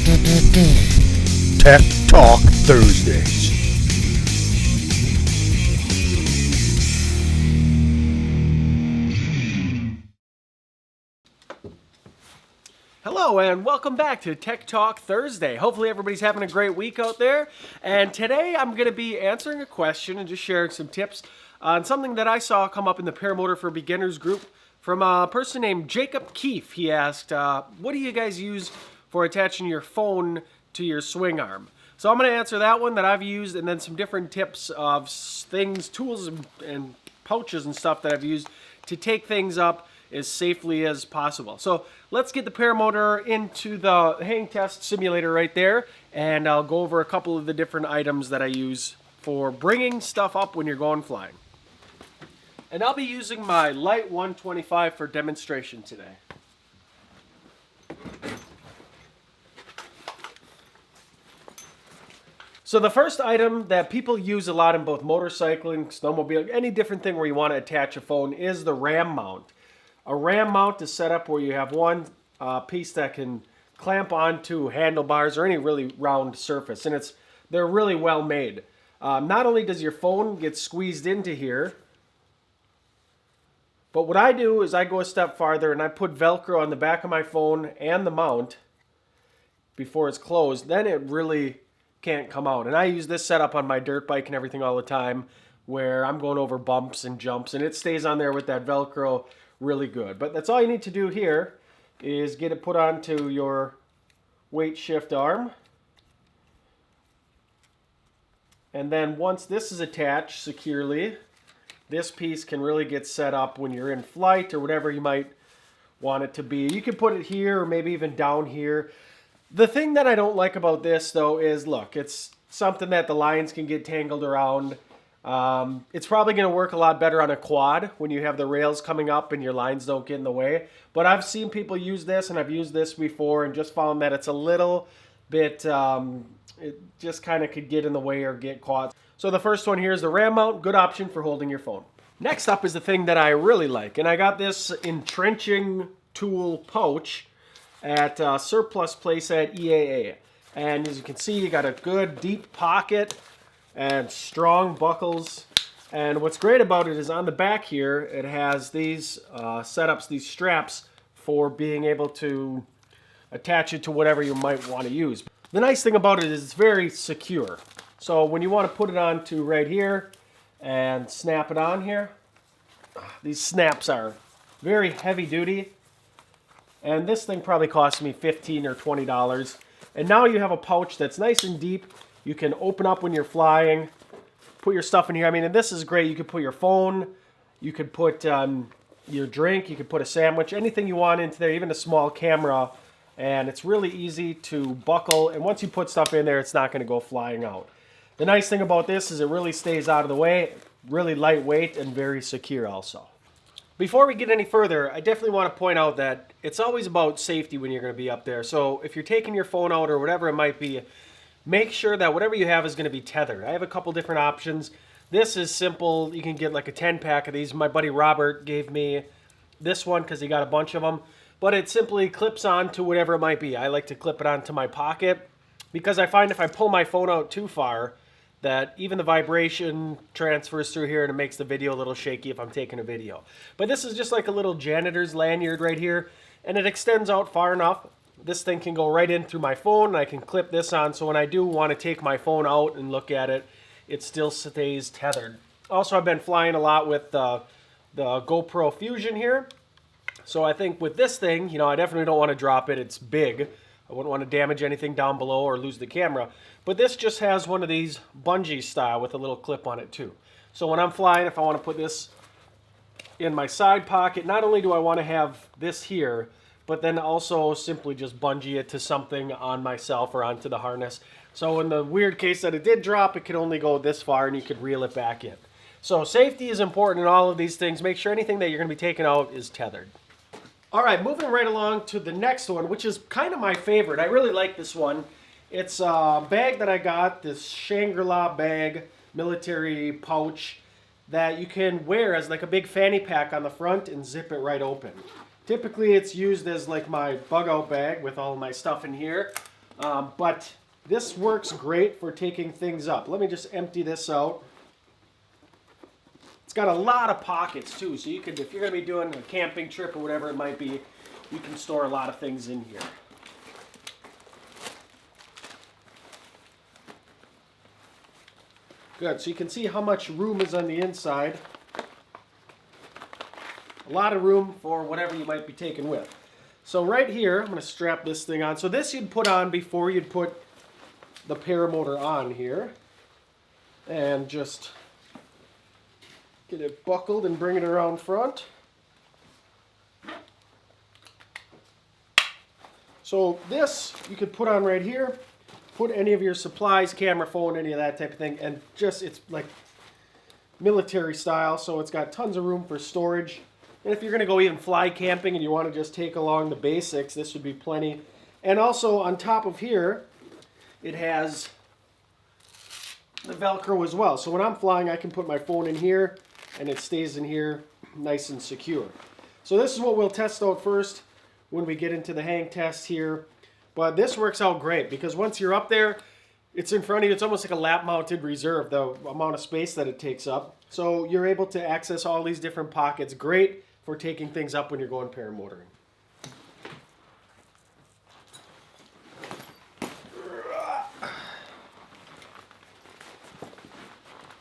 Tech Talk Thursdays. Hello and welcome back to Tech Talk Thursday. Hopefully everybody's having a great week out there. And today I'm going to be answering a question and just sharing some tips on something that I saw come up in the Paramotor for Beginners group from a person named Jacob Keefe. He asked, what do you guys use for attaching your phone to your swing arm? So I'm going to answer that one that I've used, and then some different tips of things, tools, and pouches and stuff that I've used to take things up as safely as possible. So let's get the Paramotor into the hang test simulator right there, and I'll go over a couple of the different items that I use for bringing stuff up when you're going flying. And I'll be using my Light 125 for demonstration today. So the first item that people use a lot in both motorcycling, snowmobiling, any different thing where you want to attach a phone is the ram mount. A ram mount is set up where you have one piece that can clamp onto handlebars or any really round surface, and they're really well made. Not only does your phone get squeezed into here, but what I do is I go a step farther and I put Velcro on the back of my phone and the mount before it's closed. Then it really can't come out. And I use this setup on my dirt bike and everything all the time where I'm going over bumps and jumps, and it stays on there with that Velcro really good. But that's all you need to do here is get it put onto your weight shift arm. And then once this is attached securely, this piece can really get set up when you're in flight or whatever you might want it to be. You can put it here or maybe even down here. The thing that I don't like about this though is, look, it's something that the lines can get tangled around. It's probably going to work a lot better on a quad when you have the rails coming up and your lines don't get in the way. But I've seen people use this, and I've used this before and just found that it's a little bit, it just kind of could get in the way or get caught. So the first one here is the ram mount, good option for holding your phone. Next up is the thing that I really like, and I got this entrenching tool pouch at Surplus Place at EAA. And as you can see, you got a good deep pocket and strong buckles. And what's great about it is on the back here, it has these setups, these straps for being able to attach it to whatever you might want to use. The nice thing about it is it's very secure. So when you want to put it onto right here and snap it on here, these snaps are very heavy duty. And this thing probably cost me $15 or $20. And now you have a pouch that's nice and deep. You can open up when you're flying, put your stuff in here. I mean, and this is great. You could put your phone, you could put your drink, you could put a sandwich, anything you want into there, even a small camera. And it's really easy to buckle. And once you put stuff in there, it's not going to go flying out. The nice thing about this is it really stays out of the way, really lightweight and very secure also. Before we get any further, I definitely want to point out that it's always about safety when you're going to be up there. So if you're taking your phone out or whatever it might be, make sure that whatever you have is going to be tethered. I have a couple different options. This is simple. You can get like a 10-pack of these. My buddy Robert gave me this one because he got a bunch of them. But it simply clips on to whatever it might be. I like to clip it onto my pocket because I find if I pull my phone out too far, that even the vibration transfers through here and it makes the video a little shaky if I'm taking a video. But this is just like a little janitor's lanyard right here, and it extends out far enough. This thing can go right in through my phone, and I can clip this on, so when I do want to take my phone out and look at it, it still stays tethered. Also, I've been flying a lot with the GoPro Fusion here. So I think with this thing, you know, I definitely don't want to drop it. It's big. I wouldn't want to damage anything down below or lose the camera. But this just has one of these bungee style with a little clip on it too. So when I'm flying, if I want to put this in my side pocket, not only do I want to have this here, but then also simply just bungee it to something on myself or onto the harness. So in the weird case that it did drop, it could only go this far and you could reel it back in. So safety is important in all of these things. Make sure anything that you're going to be taking out is tethered. All right, moving right along to the next one, which is kind of my favorite. I really like this one. It's a bag that I got, this Shangri-La bag, military pouch, that you can wear as like a big fanny pack on the front and zip it right open. Typically it's used as like my bug out bag with all of my stuff in here. But this works great for taking things up. Let me just empty this out. It's got a lot of pockets too, so you could, if you're going to be doing a camping trip or whatever it might be, you can store a lot of things in here. Good, so you can see how much room is on the inside. A lot of room for whatever you might be taking with. So right here, I'm going to strap this thing on. So this you'd put on before you'd put the paramotor on here. And just get it buckled and bring it around front. So this you could put on right here, put any of your supplies, camera, phone, any of that type of thing, and just, it's like military style, so it's got tons of room for storage. And if you're going to go even fly camping and you want to just take along the basics, this would be plenty. And also on top of here, it has the Velcro as well. So when I'm flying, I can put my phone in here and it stays in here nice and secure. So this is what we'll test out first when we get into the hang test here. But this works out great because once you're up there, it's in front of you. It's almost like a lap-mounted reserve, the amount of space that it takes up. So you're able to access all these different pockets. Great for taking things up when you're going paramotoring.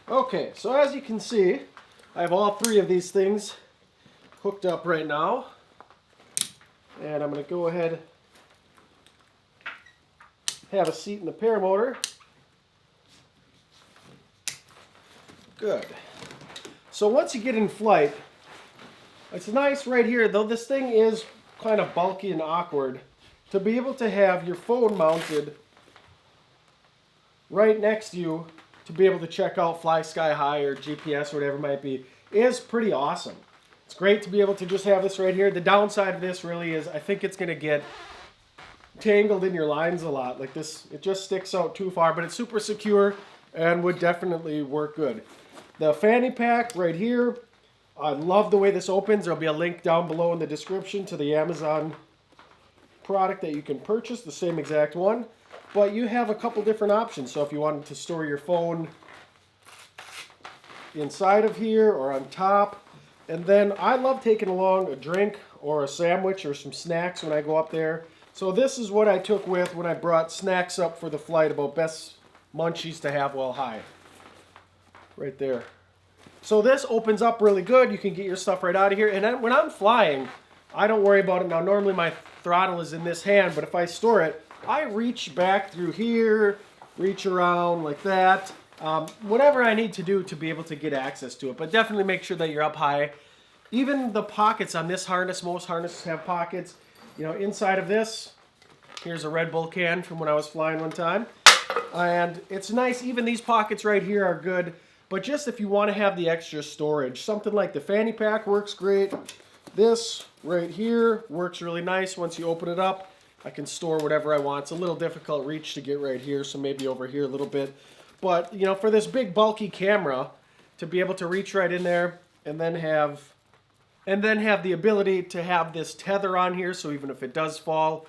Okay, so as you can see, I have all three of these things hooked up right now. And I'm going to go ahead, have a seat in the paramotor. Good. So once you get in flight, it's nice right here, though this thing is kind of bulky and awkward, to be able to have your phone mounted right next to you to be able to check out Fly Sky High or GPS or whatever it might be is pretty awesome. It's great to be able to just have this right here. The downside of this really is I think it's going to get tangled in your lines a lot. Like this, it just sticks out too far, but it's super secure and would definitely work good. The fanny pack right here, I love the way this opens. There'll be a link down below in the description to the Amazon product that you can purchase, the same exact one. But you have a couple different options. So if you wanted to store your phone inside of here or on top. And then I love taking along a drink or a sandwich or some snacks when I go up there. So this is what I took with when I brought snacks up for the flight, about best munchies to have while high. Right there. So this opens up really good. You can get your stuff right out of here. And then when I'm flying, I don't worry about it. Now normally my throttle is in this hand, but if I store it, I reach back through here, reach around like that. Whatever I need to do to be able to get access to it. But definitely make sure that you're up high. Even the pockets on this harness, most harnesses have pockets. You know, inside of this, here's a Red Bull can from when I was flying one time. And it's nice, even these pockets right here are good. But just if you want to have the extra storage, something like the fanny pack works great. This right here works really nice. Once you open it up, I can store whatever I want. It's a little difficult reach to get right here, so maybe over here a little bit. But, you know, for this big bulky camera, to be able to reach right in there and then have the ability to have this tether on here, so even if it does fall,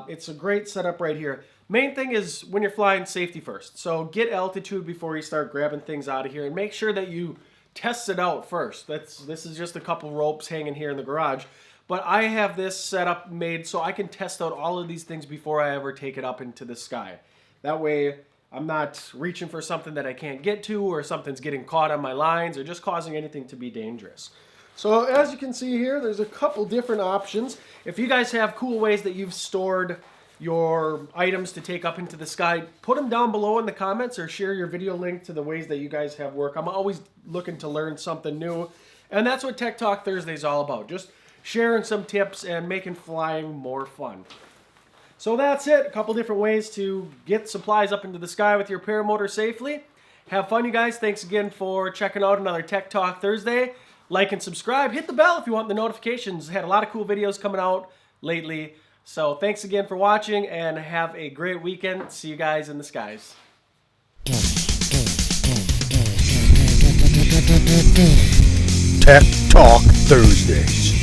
it's a great setup right here. Main thing is when you're flying, safety first. So get altitude before you start grabbing things out of here, and make sure that you test it out first. This is just a couple ropes hanging here in the garage. But I have this setup made so I can test out all of these things before I ever take it up into the sky. That way I'm not reaching for something that I can't get to, or something's getting caught on my lines, or just causing anything to be dangerous. So as you can see here, there's a couple different options. If you guys have cool ways that you've stored your items to take up into the sky, put them down below in the comments, or share your video link to the ways that you guys have work. I'm always looking to learn something new. And that's what Tech Talk Thursday is all about. Just sharing some tips and making flying more fun. So that's it. A couple different ways to get supplies up into the sky with your paramotor safely. Have fun, you guys. Thanks again for checking out another Tech Talk Thursday. Like and subscribe. Hit the bell if you want the notifications. Had a lot of cool videos coming out lately. So thanks again for watching, and have a great weekend. See you guys in the skies. Tech Talk Thursdays.